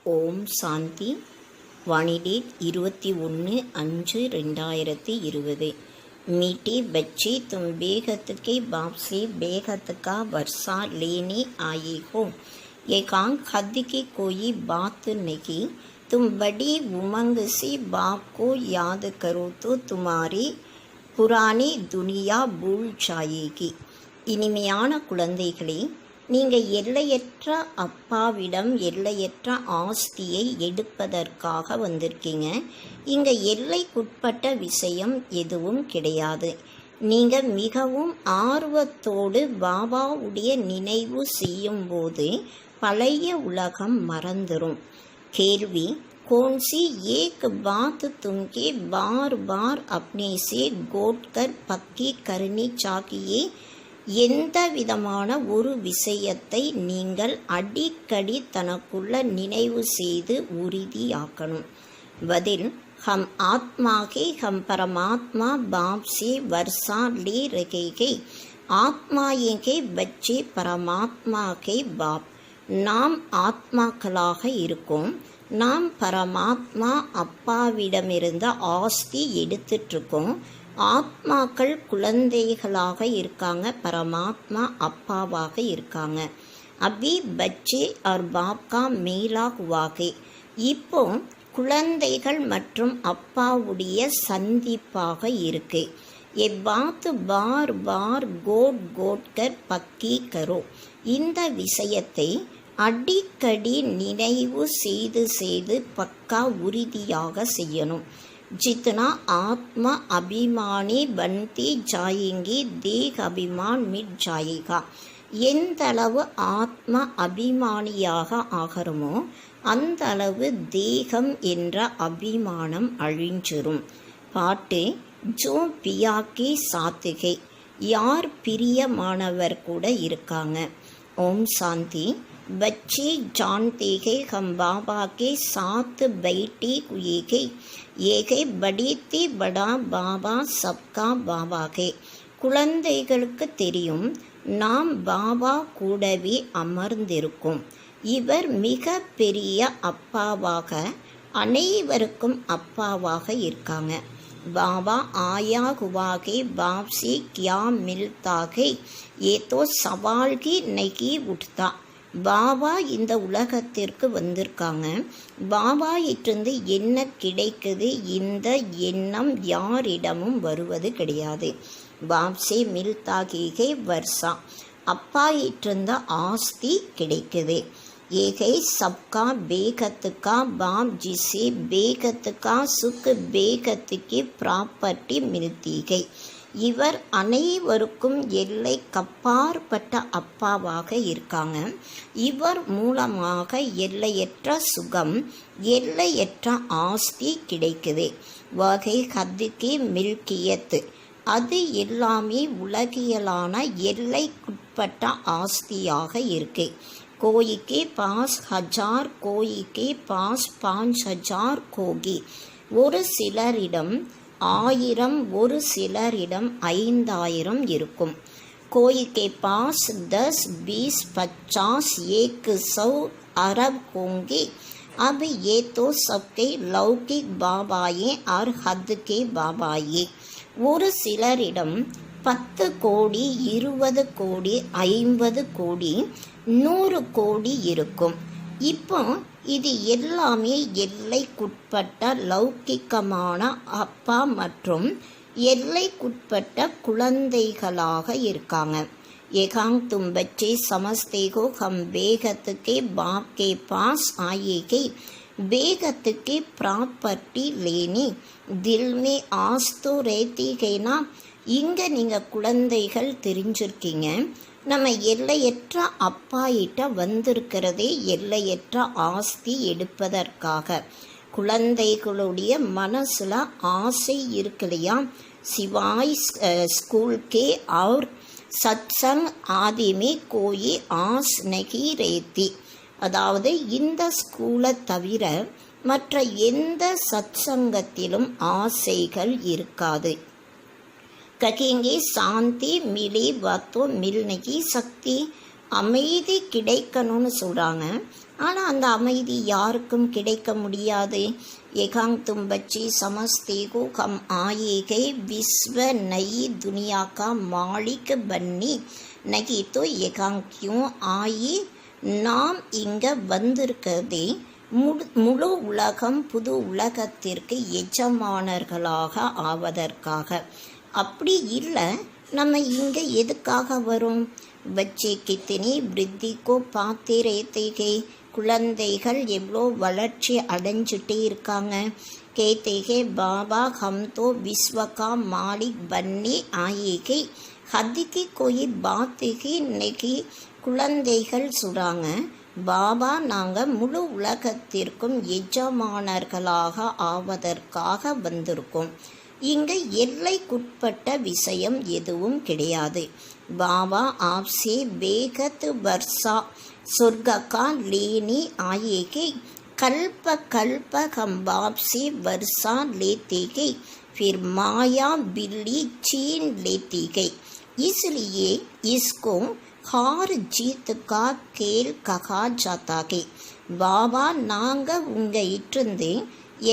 ஓம் சாந்தி. வானிடேட் 21/5/2020। मीठे बच्चे तुम बेगत के बाप से बेगत का वर्षा लेने आए हो। एकांक हद की कोई बात नहीं। तुम बड़ी उमंग से बाप को याद करो तो तुम्हारी पुरानी दुनिया भूल जाएगी। இனிமையான குழந்தைகளே, நீங்கள் எல்லையற்ற அப்பாவிடம் எல்லையற்ற ஆஸ்தியை எடுப்பதற்காக வந்திருக்கீங்க. இங்கே எல்லைக்குட்பட்ட விஷயம் எதுவும் கிடையாது. நீங்கள் மிகவும் ஆர்வத்தோடு பாபாவுடைய நினைவு செய்யும்போது பழைய உலகம் மறந்துடும். கேள்வி: कौन सी एक बात तुमके बार बार अपने से गोट कर पक्की करनी चाहिए? எந்த விதமான ஒரு விஷயத்தை நீங்கள் அடிக்கடி தனக்குள்ள நினைவு செய்து உறுதியாக்கணும்? பதில்: हम आत्मा के हम परमात्मा बाप से वर्षा ले रहे हैं। आत्मा के बच्चे परमात्मा के बाप। நாம் ஆத்மாக்களாக இருக்கோம். நாம் பரமாத்மா அப்பாவிடமிருந்த ஆஸ்தி எடுத்துட்ருக்கோம். ஆத்மாக்கள் குழந்தைகளாக இருக்காங்க, பரமாத்மா அப்பாவாக இருக்காங்க. அபி பச்சே और बाप का मेला हुआ है। இப்போ குழந்தைகள் மற்றும் அப்பாவுடைய சந்திப்பாக இருக்கு. ये बात बार बार गोट गोट कर पक्की करो। இந்த விஷயத்தை அடிக்கடி நினைவு செய்து செய்து பக்கா உறுதியாக செய்யணும். जितना आत्मा अभिमानी बनती जाएंगी देह अभिमान मिट जाएगा। எந்த அளவு ஆத்மா அபிமானியாக ஆகிறோமோ அந்த அளவு தேகம் என்ற அபிமானம் அழிஞ்சிரும். பாட்டு: ஜோ பியாக்கி சாத்துகை. யார் பிரியமானவர் கூட இருக்காங்க. ஓம் சாந்தி. बच्चे जानते हैं हम बाबा के साथ बैठे हुए हैं। ये है बड़ी ती बड़ा बाबा सबका बाबा है। குழந்தைகளுக்கு தெரியும், நாம் பாபா கூடவே அமர்ந்திருக்கும். இவர் மிக பெரிய அப்பாவாக, அனைவருக்கும் அப்பாவாக இருக்காங்க. बाबा आया हुआ है, बाप से क्या मिलता है, ये तो सवाल ही नहीं उठता. பாபா இந்த உலகத்திற்கு வந்திருக்காங்க. பாபா இட்டிருந்து என்ன கிடைக்குது, இந்த எண்ணம் யாரிடமும் வருவது கிடையாது. பாப்சே மில்தாகே வர்ஷா. அப்பா இட்டிருந்த ஆஸ்தி கிடைக்குது. ஏகை சப்கா பேகத்துக்கா பாப் ஜிசே பேகத்துக்கா சுக் பேகத்துக்கு ப்ராப்பர்ட்டி மில்தீகை. இவர் அனைவருக்கும் எல்லை கப்பாற்பட்ட அப்பாவாக இருக்காங்க. இவர் மூலமாக எல்லையற்ற சுகம், எல்லையற்ற ஆஸ்தி கிடைக்குது. வகை ஹத்துக்கு மில்கியத்து. அது எல்லாமே உலகியலான எல்லைக்குட்பட்ட ஆஸ்தியாக இருக்கு. கோயிக்கு பாஸ் 1000, கோயிக்கு பாஸ் 5000 கோகி. ஒரு சிலரிடம் 1000, ஒரு சிலரிடம் 5000 இருக்கும். கோயிके पास 10, 20, 50, 100 अरब होंगे। अब ये तो सबके लौकिक बाबाए और हद के बाबाए। ஒரு சிலரிடம் 10 கோடி, 20 கோடி, 50 கோடி, 100 கோடி இருக்கும். இப்போ இது எல்லாமே எல்லைக்குட்பட்ட லௌகிக்கமான அப்பா மற்றும் எல்லைக்குட்பட்ட குழந்தைகளாக இருக்காங்க. ஏகாங் தும் பச்சே சமஸ்தே ஹோ ஹம் பேகத் கே பாப் கே பாஸ் ஆயே ஹே। बेगत की ப்ராப்பர்ட்டி லேனே தில் மே ஆஸ் தோ ரேத்தி ஹேனா। இங்கே நீங்கள் குழந்தைகள் தெரிஞ்சிருக்கீங்க. நம்ம எல்லையற்ற அப்பாயிட்ட வந்திருக்கிறதே எல்லையற்ற ஆஸ்தி எடுப்பதற்காக. குழந்தைகளுடைய மனசில் ஆசை இருக்கு இல்லையா? சிவாய் ஸ்கூல் கே और சத்சங் ஆதி में कोई आस नहीं रहती. அதாவது இந்த ஸ்கூலை தவிர மற்ற எந்த சத்சங்கத்திலும் ஆசைகள் இருக்காது. कहेंगे शांति मिले व तो मिल नहीं सकती। அமைதி கிடைக்கணும்னு சொல்கிறாங்க. ஆனால் அந்த அமைதி யாருக்கும் கிடைக்க முடியாது. எகாங் தும் பச்சி சமஸ்தேகோ கம் ஆயேகே விஸ்வ நயி துனியா கா மாலிக் பன்னி நகி தோ எகாங் கியூ ஆயி. நாம் இங்கே வந்திருக்கிறதே முழு உலகம் புது உலகத்திற்கு எஜமானர்களாக ஆவதற்காக. அப்படி இல்லை, நம்ம இங்கே எதுக்காக வரும்? பச்சே கித்தினி விருத்திக்கோ பாத்தே ரேத்தேகே, குழந்தைகள் எவ்வளோ வளர்ச்சி அடைஞ்சிட்டே இருக்காங்க. கேத்தேகே பாபா ஹம் தோ விஸ்வகா மாலிக் பன்னி ஆயேகே ஹத்திக்கு கோயி பாத்தேகே நெகி. குழந்தைகள் சொல்கிறாங்க, பாபா நாங்கள் முழு உலகத்திற்கும் எஜமானர்களாக ஆவதற்காக வந்திருக்கோம். இங்கே எல்லைக்குட்பட்ட விஷயம் எதுவும் கிடையாது. பாபா ஆப்சே பேகத் வர்ஷா சொர்க்கா லேனி ஆயேகே கல்ப கல்ப हम बापसे वर्षा लेते गए फिर माया बिल्ली छीन लेती गई इसलिए इसको हार जीत का खेल कहा जाता है. பாபா நாங்கள் உங்ககிட்டிருந்து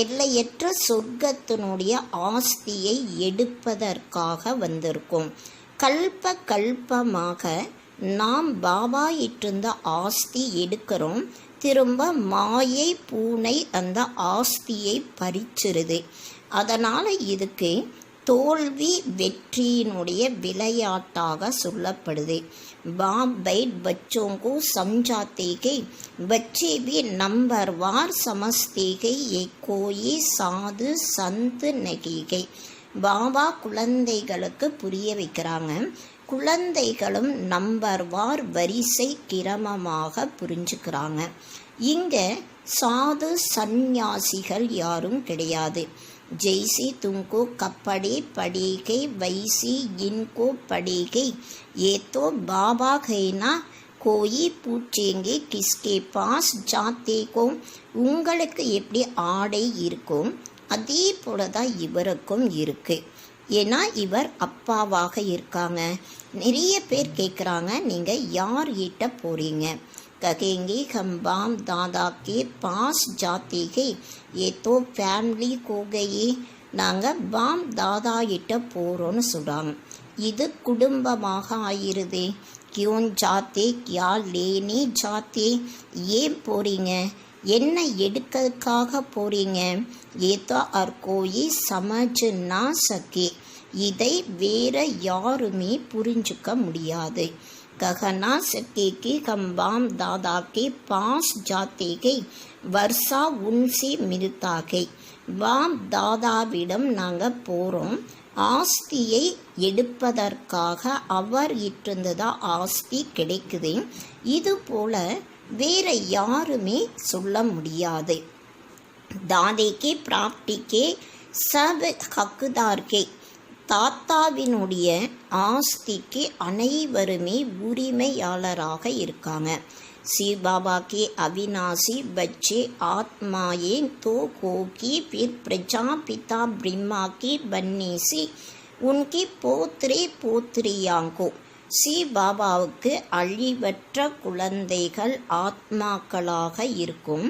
எல்லையற்ற சொர்க்கத்தினுடைய ஆஸ்தியை எடுப்பதற்காக வந்திருக்கோம். கல்ப கல்பமாக நாம் பாபா இட்டிருந்த ஆஸ்தி எடுக்கிறோம். திரும்ப மாயை பூனை அந்த ஆஸ்தியை பறிச்சிருது. அதனால் இதுக்கு தோல்வி வெற்றியினுடைய விளையாட்டாக சொல்லப்படுது. बाप बैठ बच्चों को समझाते गए, बच्चे भी नंबरवार समझते गए, ये कोई साधु संत नहीं गए. பாபா குழந்தைகளுக்கு புரிய வைக்கிறாங்க. குழந்தைகளும் நம்பர்வார் வரிசை கிரமமாக புரிஞ்சுக்கிறாங்க. இங்கே சாது சந்நியாசிகள் யாரும் கிடையாது. जैसे तुमको कपड़े पड़ेगे वैसे इनको पड़ेगे. ये तो बाबा है ना, कोई पूछेंगे किसके पास जाते को. உங்களுக்கு எப்படி ஆடை இருக்கும் அதே போல தான் இவருக்கும் இருக்கு. ஏன்னா இவர் அப்பாவாக இருக்காங்க. நிறைய பேர் கேட்குறாங்க, நீங்கள் யார்கிட்ட போகிறீங்க? कहेंगे हम बाप दादा के पास जाते हैं, ये तो फैमिली को गई. நாங்கள் பாம் தாதா கிட்ட போகிறோன்னு சொல்கிறாங்க. இது குடும்பமாக ஆயிருது. கியோன் ஜாத்தே கியா லேனே ஜாத்தே, ஏன் போகிறீங்க? என்ன எடுக்கிறதுக்காக போகிறீங்க? ஏதோ அர் கோயி சமஜ் நா சக்கே, இதை வேற யாருமே புரிஞ்சுக்க முடியாது. कहना सके कि हम बाप दादा के पास जाते गए, वर्षा उनसे मिलता गई. பாப் தாதாவிடம் நாங்கள் போகிறோம், ஆஸ்தியை எடுப்பதற்காக. அவர் இட்டிருந்ததா ஆஸ்தி கிடைக்குது. இது போல வேற யாருமே சொல்ல முடியாது. தாதேக்கே பிராப்திக்கே சப் ஹக்குதார்கே, தாத்தாவினுடைய ஆஸ்திக்கு அனைவருமே உரிமையாளராக இருக்காங்க. शिव बाबा के अविनाशी बच्चे आत्माएं तो होगी, फिर प्रजापिता ब्रह्मा की बनने से उनकी पोत्रे पोत्रियां को. शिव பாபாவுக்கு அழிவற்ற குழந்தைகள் ஆத்மாக்களாக இருக்கும்.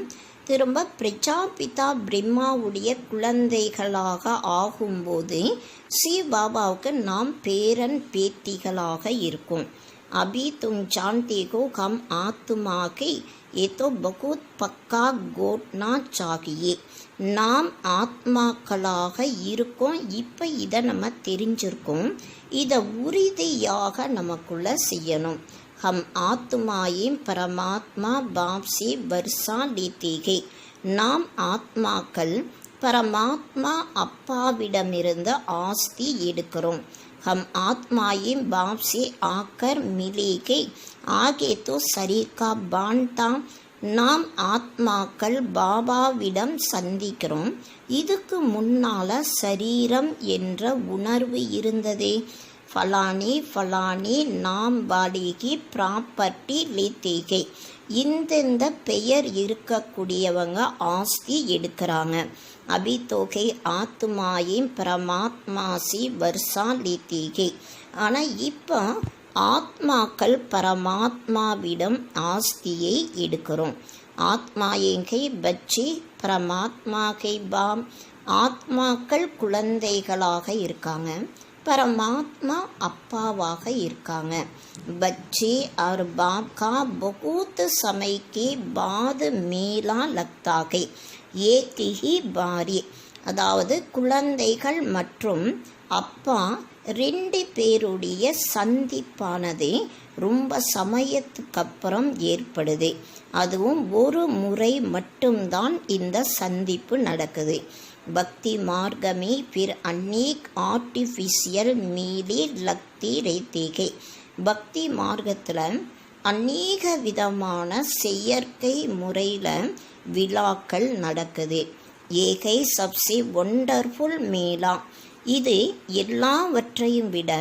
திரும்ப பிரஜாபிதா பிரம்மாவுடைய குழந்தைகளாக ஆகும்போது शिव பாபாவுக்கு நாம் பேரன் பேத்திகளாக இருக்கும். अभी तुम जानते हो हम आत्मा के, ये तो बहुत पक्का गोटना चाहिए. நாம் ஆத்மாக்களாக இருக்கோம். இப்போ இதை நம்ம தெரிஞ்சிருக்கோம். இதை உறுதியாக நமக்குள்ள செய்யணும். हम आत्माएं परमात्मा बाप से वर्षा लेते हैं. நாம் ஆத்மாக்கள் பரமாத்மா அப்பாவிடமிருந்து ஆஸ்தி எடுக்கிறோம். हम आत्माएं बाप से आकर मिलेंगे, आगे तो शरीर का बांटा. நாம் ஆத்மாக்கள் பாபாவிடம் சந்திக்கிறோம். இதுக்கு முன்னால சரீரம் என்ற உணர்வு இருந்ததே. ஃபலானே ஃபலானே நாம் வாடகை ப்ராப்பர்ட்டி லேத்தேகை, இந்தெந்த பெயர் இருக்கக்கூடியவங்க ஆஸ்தி எடுக்கிறாங்க. अभी तो है ஆத்மாயின் பரமாத்மாசி வருஷா லேத்தேகை. ஆனால் இப்போ ஆத்மாக்கள் பரமாத்மாவிடம் ஆஸ்தியை எடுக்கிறோம். ஆத்மாயேகை பச்சி பரமாத்மாகை பாம். ஆத்மாக்கள் குழந்தைகளாக இருக்காங்க, பரமாத்மா அப்பாவாக இருக்காங்க. बच्चे और बाप का बहुत समय के बाद मेला लगता है एक ही बारी. அதாவது குழந்தைகள் மற்றும் அப்பா ரெண்டு பேருடைய சந்திப்பானது ரொம்ப சமயத்துக்கு அப்புறம் ஏற்படுது. அதுவும் ஒரு முறை மட்டும்தான் இந்த சந்திப்பு நடக்குது. பக்தி மார்க்கமே फिर अनेक आर्टिफिशियल मेले लगती रहती है. பக்தி மார்க்கத்தில் அநேக விதமான செயற்கை முறையில் விழாக்கள் நடக்குது. ஏகை சப்சே ஒண்டர்ஃபுல் மேலா. இது எல்லாவற்றையும் விட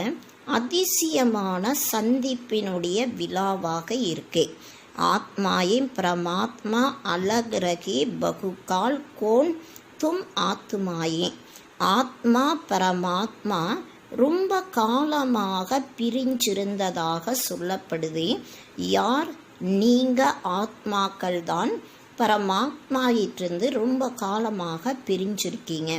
அதிசயமான சந்திப்பினுடைய விழாவாக இருக்கு. ஆத்மாயின் பரமாத்மா அலக் ரகே பகுகால் கோன் தும் ஆத்மாயே. ஆத்மா பரமாத்மா ரொம்ப காலமாக பிரிஞ்சிருந்ததாக சொல்லப்படுது. யார்? நீங்கள் ஆத்மாக்கள் தான் பரமாத்மாயிட்டிருந்து ரொம்ப காலமாக பிரிஞ்சிருக்கீங்க.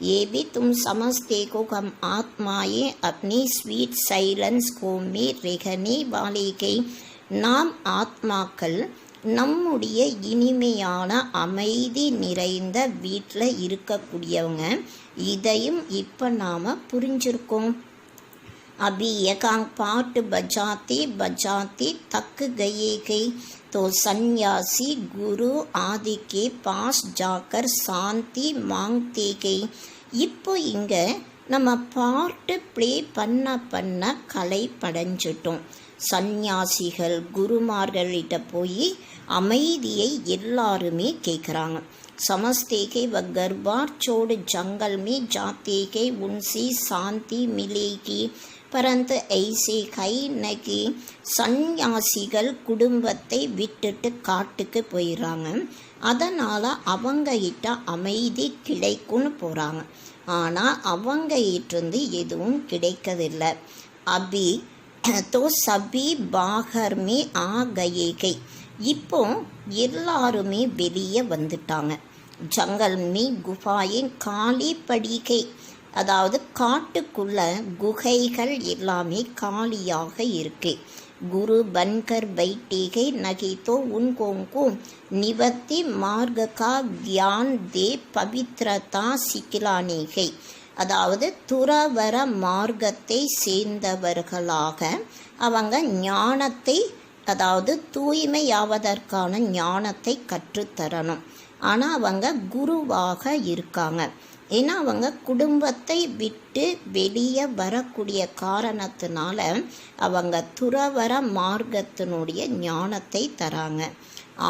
ये भी तुम समझते हो हम आत्माएं अपनी स्वीट साइलेंस को में रहने वाले के. நாம் ஆத்மாக்கள் நம்முடைய இனிமையான அமைதி நிறைந்த வீட்டில் இருக்கக்கூடியவங்க. இதையும் இப்போ நாம் புரிஞ்சிருக்கோம். अभी एकांक पाठ बजाते बजाते थक गए गई तो सन्यासी गुरु आदि के पास जाकर शांति मांगते गई. இப்போ இங்கே நம்ம பாட்டு ப்ளே பண்ண கலை படைஞ்சிட்டோம். சந்நியாசிகள் குருமார்களிட்ட போய் அமைதியை எல்லாருமே கேட்குறாங்க. समझते के व गरबार छोड़ जंगल में जाते के उनसे शांति मिलेगी. परंतु ऐसे கை நகி. சந்நியாசிகள் குடும்பத்தை விட்டுட்டு காட்டுக்கு போயிடுறாங்க. அதனால் அவங்ககிட்ட அமைதி கிடைக்கும்னு போகிறாங்க. ஆனால் அவங்ககிட்டருந்து எதுவும் கிடைக்கதில்லை. அபி तो सभी बाहर में आ गए गई. இப்போ எல்லாருமே வெளியே வந்துட்டாங்க. ஜங்கல் மீ குஃபாயின் காலி படிகை. அதாவது காட்டுக்குள்ள குகைகள் எல்லாமே காலியாக இருக்கு. குரு பன்கர் பைட்டேகை நகி தோ உன்கோங்கோ நிவர்த்தி மார்க கா கியான் தே பவித்ரதா சிக்கிலானிகை. அதாவது துறவர மார்க்கத்தை சேர்ந்தவர்களாக அவங்க ஞானத்தை, அதாவது தூய்மையாவதற்கான ஞானத்தை கற்றுத்தரணும். ஆனால் அவங்க குருவாக இருக்காங்க. ஏன்னா அவங்க குடும்பத்தை விட்டு வெளியே வரக்கூடிய காரணத்தினால அவங்க துறவர மார்க்கத்தினுடைய ஞானத்தை தராங்க.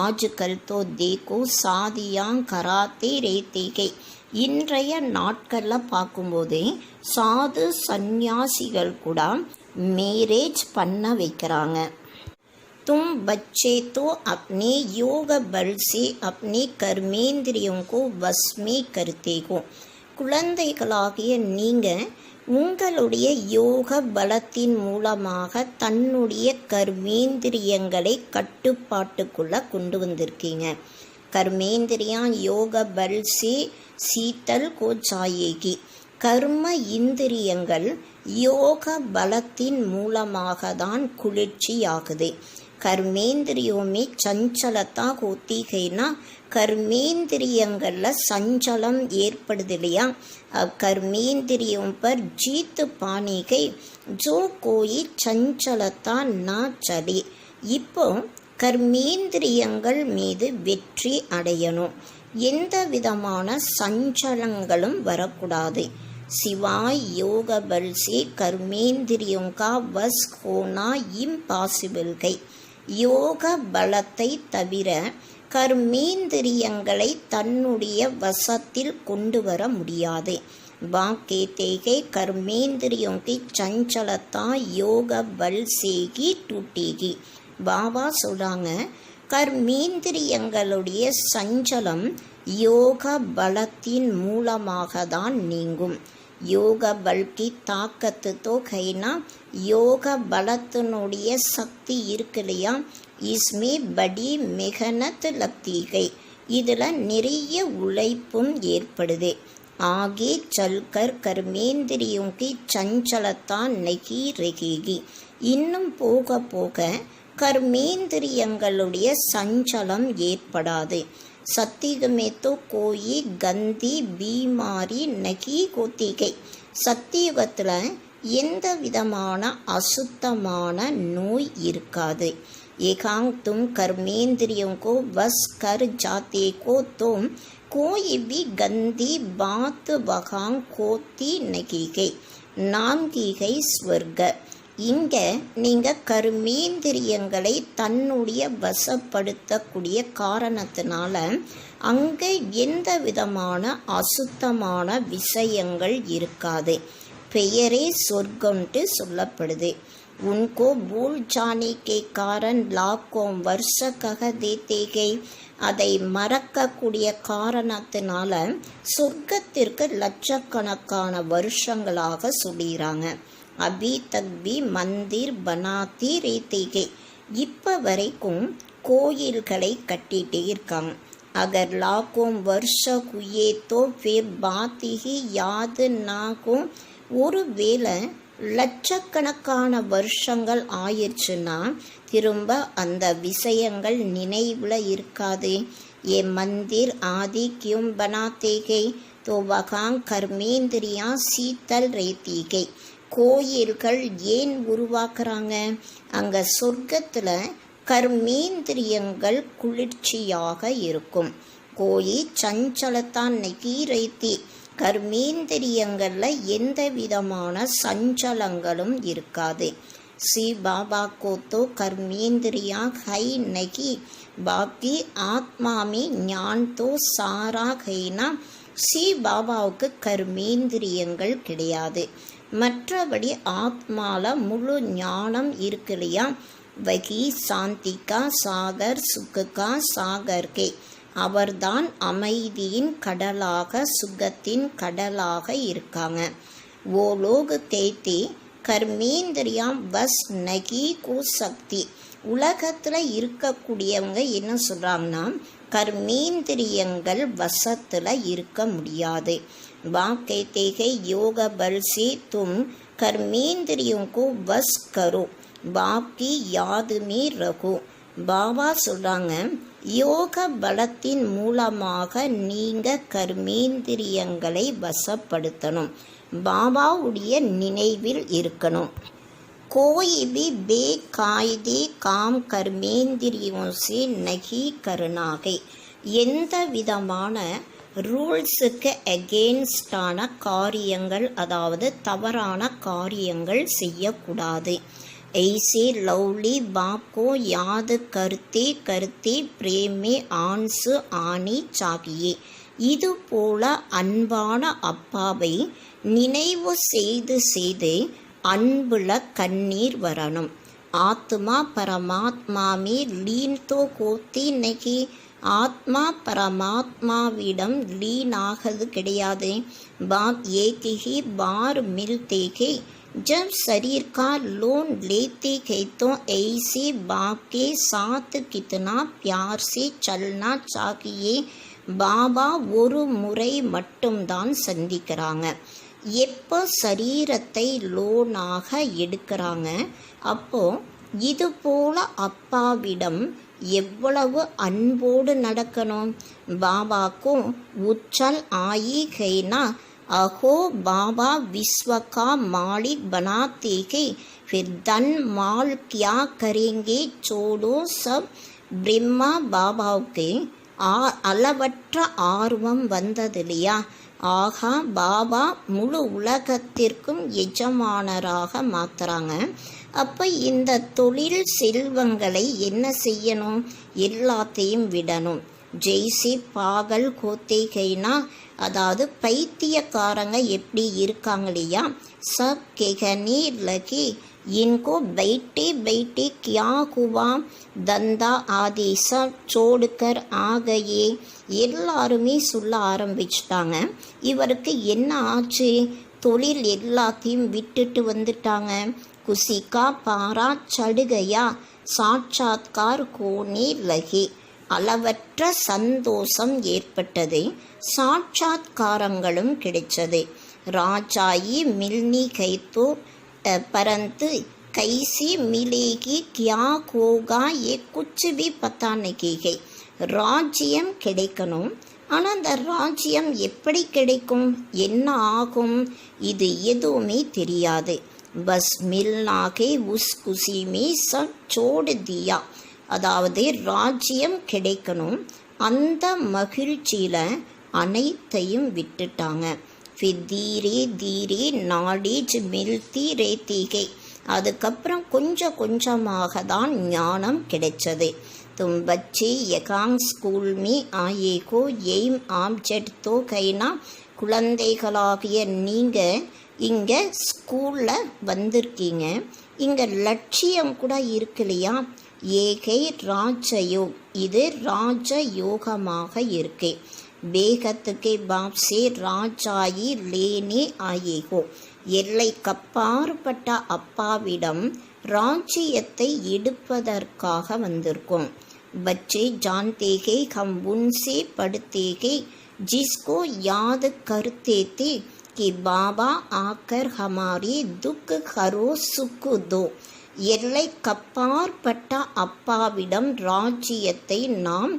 ஆஜுக்கல் தோ தேக்கோ சாதியாங் கராத்தே ரேத்தேகை. இன்றைய நாட்களில் பார்க்கும்போது சாது சந்நியாசிகள் கூட மேரேஜ் பண்ண வைக்கிறாங்க. तुम बच्चे तो अपने योग बल से अपने कर्मेंद्रियों को वश में करते हो. குழந்தைகளாகிய நீங்கள் உங்களுடைய யோக பலத்தின் மூலமாக தன்னுடைய கர்மேந்திரியங்களை கட்டுப்பாட்டுக்குள்ளே கொண்டு வந்திருக்கீங்க. கர்மேந்திரியா யோக பல் சே சீத்தல் கோ சாயேகி. கர்ம இந்திரியங்கள் யோக பலத்தின் மூலமாக தான் குளிர்ச்சியாகுது. कर्मेंद्रियों में चंचलता होती है ना. कर्मेंद्रियங்களில் சஞ்சலம் ஏற்படுது இல்லையா. कर्मेंद्रियों पर जीत पाने के जो कोई चंचलता ना चले. இப்போ கர்மேந்திரியங்கள் மீது வெற்றி அடையணும். எந்த விதமான சஞ்சலங்களும் வரக்கூடாது. सिवाय योग बल से कर्मेंद्रियों का वश होना इम्पॉसिबल है. யோக பலத்தை தவிர கர்மேந்திரியங்களை தன்னுடைய வசத்தில் கொண்டு வர முடியாது. பாக்கே தேகை கர்மேந்திரியோं की चंचलता योग बल से ही टूटेगी. பாபா சொல்கிறாங்க, கர்மேந்திரியங்களுடைய சஞ்சலம் யோக பலத்தின் மூலமாக தான் நீங்கும். யோக பல் கி தாக்கத்து தோ கைனா யோக பலத்தினுடைய சக்தி இருக்கு இல்லையா, இஸ்மே படி மெகனத் லக்தி கை, இதில் நிறைய உழைப்பும் ஏற்படுது. ஆகே சல்கர் கர்மேந்திரியோं की சஞ்சலத்தா நகி ரகேகி, இன்னும் போக போக கர்மேந்திரியங்களுடைய சஞ்சலம் ஏற்படாது. சத்தியுகமே தோ கோயி கந்தி பீமாரி நகி ஹோத்தி கை, சத்தியுகத்தில் எந்த விதமான அசுத்தமான நோய் இருக்காது. एकांग तुम कर्मेंद्रियों को वश कर जाते को तुम कोई भी गंदी बात वहां होती नहीं गई, नाम की गई स्वर्ग. இங்க நீங்க கர்மேந்திரியங்களை தன்னுடைய வசப்படுத்தக்கூடிய காரணத்தினால அங்க எந்த விதமான அசுத்தமான விஷயங்கள் இருக்காது. பெயரே சொர்க்கம்ட்டு சொல்லப்படுது. उनको भूल जाने के कारण लाखों वर्ष कह देते गए, அதை மறக்கக்கூடிய காரணத்தினால சொர்க்கத்திற்கு லட்சக்கணக்கான வருஷங்களாக சொல்லிறாங்க. அபி தக் பி மந்திர் பனாத்தி ரேத்தேகே, இப்போ வரைக்கும் கோயில்களை கட்டிகிட்டே இருக்காங்க. அகர் லாக்கும் வருஷ குயே தோ ஃபிர் பாத் ஹி யாத் நாகும், ஒருவேளை லட்சக்கணக்கான வருஷங்கள் ஆயிடுச்சுன்னா திரும்ப அந்த விஷயங்கள் நினைவில் இருக்காது. ஏ மந்திர் ஆதி கியும் பனாத்தேகை தோ வகாங் கர்மேந்திரியா சீத்தல் ரேத்தீகை, கோயில்கள் ஏன் உருவாக்குறாங்க, அங்கே சொர்க்கத்தில் கர்மேந்திரியங்கள் குளிர்ச்சியாக இருக்கும். கோயி சஞ்சலத்தான் நகி ரேத்தி, கர்மேந்திரியங்களில் எந்த விதமான சஞ்சலங்களும் இருக்காது. ஸ்ரீ பாபா को तो कर्मेंद्रिया है नहीं, बाकी आत्मा में ज्ञान तो सारा है ना. ஸ்ரீ பாபாவுக்கு கர்மேந்திரியங்கள் கிடையாது, மற்றபடி ஆத்மால முழு ஞானம் இருக்கு இல்லையா. வகி சாந்தி கா சாகர் சுக்கு கா சாகர் கே, அவர்தான் அமைதியின் கடலாக சுகத்தின் கடலாக இருக்காங்க. ஓ லோக தேத்தி கர்மேந்திரியாம் வஸ் நகி கு சக்தி, உலகத்தில் இருக்கக்கூடியவங்க என்ன சொல்கிறாங்கன்னா கர்மேந்திரியங்கள் வசத்தில் இருக்க முடியாது. பாப் कहते हैं योग बल से तुम कर्मेंद्रियों को वश करो, बाप की याद में रखो. பாபா சொல்கிறாங்க யோக பலத்தின் மூலமாக நீங்கள் கர்மேந்திரியங்களை வசப்படுத்தணும், பாபாவுடைய நினைவில் இருக்கணும். कोई भी बेकायदे काम कर्मेंद्रियों से नहीं करना है, எந்த விதமான ரூல்ஸுக்கு எகெயின்ஸ்டான காரியங்கள், அதாவது தவறான காரியங்கள் செய்யக்கூடாது. ऐसे लवली बाप को याद करते करते प्रेम में आंस आनी चाहिए. இது போல அன்பான அப்பாவை நினைவு செய்து செய்து அன்புல கண்ணீர் வரணும். ஆத்மா பரமாத்மாமே லீன் தோ கோத்தி நகி, ஆத்மா பரமாத்மாவிடம் லீன் ஆகிறது கிடையாது. பாப் ஏக் ஹி பார் மில்தே ஹே, जब शरीर का लोन लेते हैं तो ऐसे बाप के साथ कितना प्यार से चलना चाहिए. பாபா ஒரு முறை மட்டும்தான் சந்திக்கிறாங்க. எப்போ சரீரத்தை லோனாக எடுக்கிறாங்க அப்போ இது போல அப்பாவிடம் எவ்வளவு அன்போடு நடக்கணும். பாபாக்கும் உச்சல் ஆயி கைனா अहो बाबा विश्व का मालिक बनाते हैं, फिर धन माल क्या करेंगे, छोड़ो सब. பிரம்மா பாபாவுக்கு அளவற்ற ஆர்வம் வந்தது இல்லையா. ஆகா, பாபா முழு உலகத்திற்கும் எஜமானராக மாத்துறாங்க. அப்போ இந்த தொழில் செல்வங்களை என்ன செய்யணும், எல்லாத்தையும் விடணும். ஜெய்சி பாகல் கோத்தை கைனா, அதாவது பைத்தியக்காரங்க எப்படி இருக்காங்க இல்லையா. சப் கெகனே லகி इनको बैठे बैठे क्या हुआ, தந்தா ஆதி சப் சோடுக்கர் ஆகையே, எல்லாருமே சொல்ல ஆரம்பிச்சிட்டாங்க இவருக்கு என்ன ஆச்சு, தொழில் எல்லாத்தையும் விட்டுட்டு வந்துட்டாங்க. குசிகா பாரா சடுகையா சாட்சாத்கார் கோனே லகே. அளவற்ற சந்தோஷம் ஏற்பட்டது. சாட்சாத்காரங்களும் கிடைச்சது. ராஜாயி மில்னி கைத்தோ பரந்து கைசி மிலேகி கியா கோகா ஏ குச் பி பத்தா நகி. ராஜ்யம் கிடைக்கணும், ஆனால் அந்த ராஜ்யம் எப்படி கிடைக்கும், என்ன ஆகும், இது எதுவுமே தெரியாது. பஸ் மில்னாகே உஸ் குசி மே சப் சோடு தியா. அதாவது ராஜ்யம் கிடைக்கணும், அந்த மகிழ்ச்சியில் அனைத்தையும் விட்டுட்டாங்க. ஃபிர் தீரே தீரே நாலேஜ் மில்தி ரேத்திகை. அதுக்கப்புறம் கொஞ்சம் கொஞ்சமாக தான் ஞானம் கிடைச்சது. तुम बच्चे यकांग स्कूल में आए को எய்ம் ஆப்ஜெக்ட் தோ கைனா. குழந்தைகளாகிய நீங்கள் இங்கே ஸ்கூலில் வந்திருக்கீங்க, இங்கே லட்சியம் கூட இருக்கு இல்லையா. ஏகை ராஜயோக், இது ராஜயோகமாக இருக்கு. பேகத்துக்கு பாப் சே ராஜாயி லேனே ஆயேகோ. எல்லைக்கப்பாற்பட்ட அப்பாவிடம் ராஜ்யத்தை எடுப்பதற்காக வந்திருக்கும். बच्चे जानते हैं हम उनसे पढ़ते हैं जिसको याद करते थे कि बाबा आकर हमारी दुख हरो सुख दो. எல்லைக்கப்பாற்பட்ட அப்பாவிடம் ராஜ்யத்தை நாம்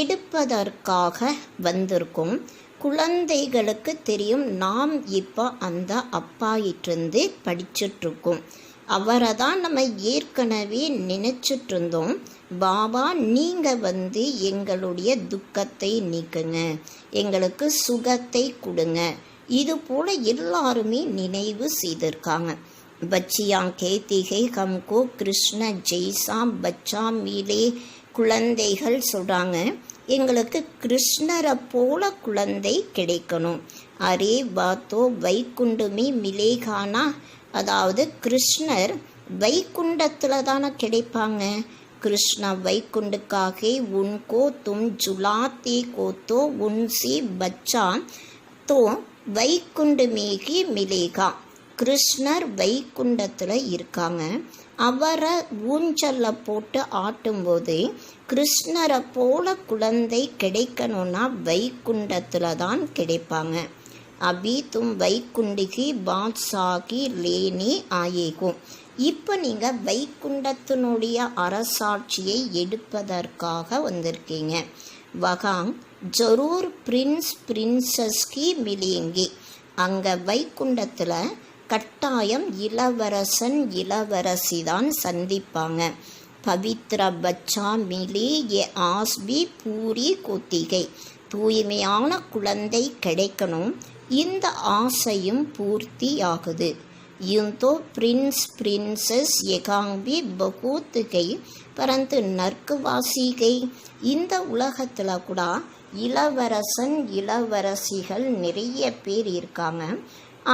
எடுப்பதற்காக வந்திருக்கும். குழந்தைகளுக்கு தெரியும், நாம் இப்போ அந்த அப்பாயிட்டிருந்து படிச்சுட்ருக்கோம். அவரை தான் நம்ம ஏற்கனவே நினச்சிட்டு இருந்தோம். பாபா நீங்கள் வந்து எங்களுடைய துக்கத்தை நீக்குங்க, எங்களுக்கு சுகத்தை கொடுங்க. இது போல் எல்லாருமே நினைவு செய்திருக்காங்க. பச்சியா கேத்திகை ஹம்கோ கிருஷ்ண ஜெய்சா பச்சா மீலே. குழந்தைகள் சொல்கிறாங்க, எங்களுக்கு கிருஷ்ணரை போல குழந்தை கிடைக்கணும். அரே பாத்தோ வைகுண்டுமே மிலேகானா. அதாவது கிருஷ்ணர் வைகுண்டத்தில் தானே கிடைப்பாங்க. கிருஷ்ண வைகுண்டுக்காக உன்கோ தும் ஜுலாத்தே கோத்தோ உன்சி பச்சா தோ வைகுண்டு மேகி மிலேகா. கிருஷ்ணர் வைகுண்டத்தில் இருக்காங்க. அவரை ஊஞ்சலில் போட்டு ஆட்டும்போது கிருஷ்ணரை போல குழந்தை கிடைக்கணும்னா வைகுண்டத்தில் தான் கிடைப்பாங்க. அபி தும் வைகுண்டிகி பாத்ஷாகி லேனே ஆயேகும். இப்போ நீங்கள் வைகுண்டத்தினுடைய அரசாட்சியை எடுப்பதற்காக வந்திருக்கீங்க. வகாங் ஜரூர் பிரின்ஸ் பிரின்சஸ்கி மிலேங்கி. அங்கே வைகுண்டத்தில் கட்டாயம் இளவரசன் இளவரசி தான் சந்திப்பாங்க. பவித்ர பச்சா மிலே ஏ ஆஸ்பி பூரி கொத்திகை. தூய்மையான குழந்தை கிடைக்கணும், இந்த ஆசையும் பூர்த்தி ஆகுது. யூந்தோ பிரின்ஸ் பிரின்சஸ் எகாங்பி பகூத்துகை பரந்து நற்குவாசிகை. இந்த உலகத்தில் கூட இளவரசன் இளவரசிகள் நிறைய பேர் இருக்காங்க,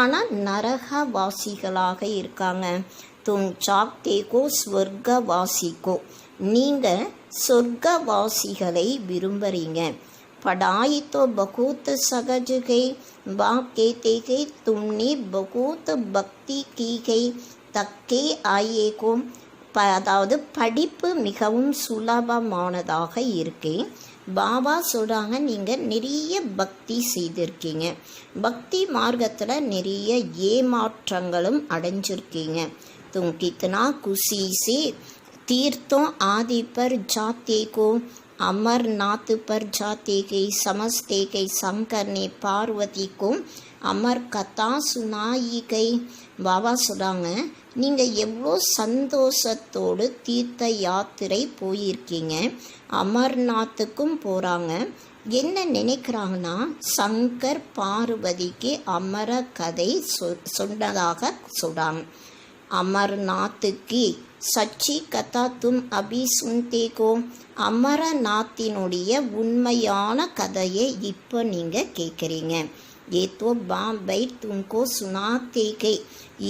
ஆனால் நரகவாசிகளாக இருக்காங்க. தும் சாப்தேகோ ஸ்வர்கவாசிக்கோ. நீங்கள் சொர்க்கவாசிகளை விரும்புகிறீங்க. पढ़ाई तो बहुत सहज गई. बाप कहते गए तुमने बहुत भक्ति की गई. तक्के आये को. அதாவது படிப்பு மிகவும் சுலபமானதாக இருக்கு. பாபா சொல்கிறாங்க, நீங்கள் நிறைய பக்தி செய்திருக்கீங்க, பக்தி மார்க்கத்தில் நிறைய ஏமாற்றங்களும் அடைஞ்சிருக்கீங்க. तुम कितना खुशी से तीर्थों आदि पर जाते को. अमरनाथ पर जाते गई समझते गई शंकर ने பார்வதி को அமர் கதா சுனாயி கை. பாபா சொல்கிறாங்க, நீங்கள் எவ்வளோ சந்தோஷத்தோடு தீர்த்த யாத்திரை போயிருக்கீங்க, அமர்நாத்துக்கும் போகிறாங்க. என்ன நினைக்கிறாங்கன்னா, சங்கர் பார்வதிக்கு அமர கதை சொன்னதாக சொல்கிறாங்க. அமர்நாத்துக்கு சச்சி கதா தும் அபி சுன்தேகோ. அமரநாத்தினுடைய உண்மையான கதையை இப்போ நீங்கள் கேட்குறீங்க. ஏதோ பாம்பை துங்கோ சுனாத்தேகை.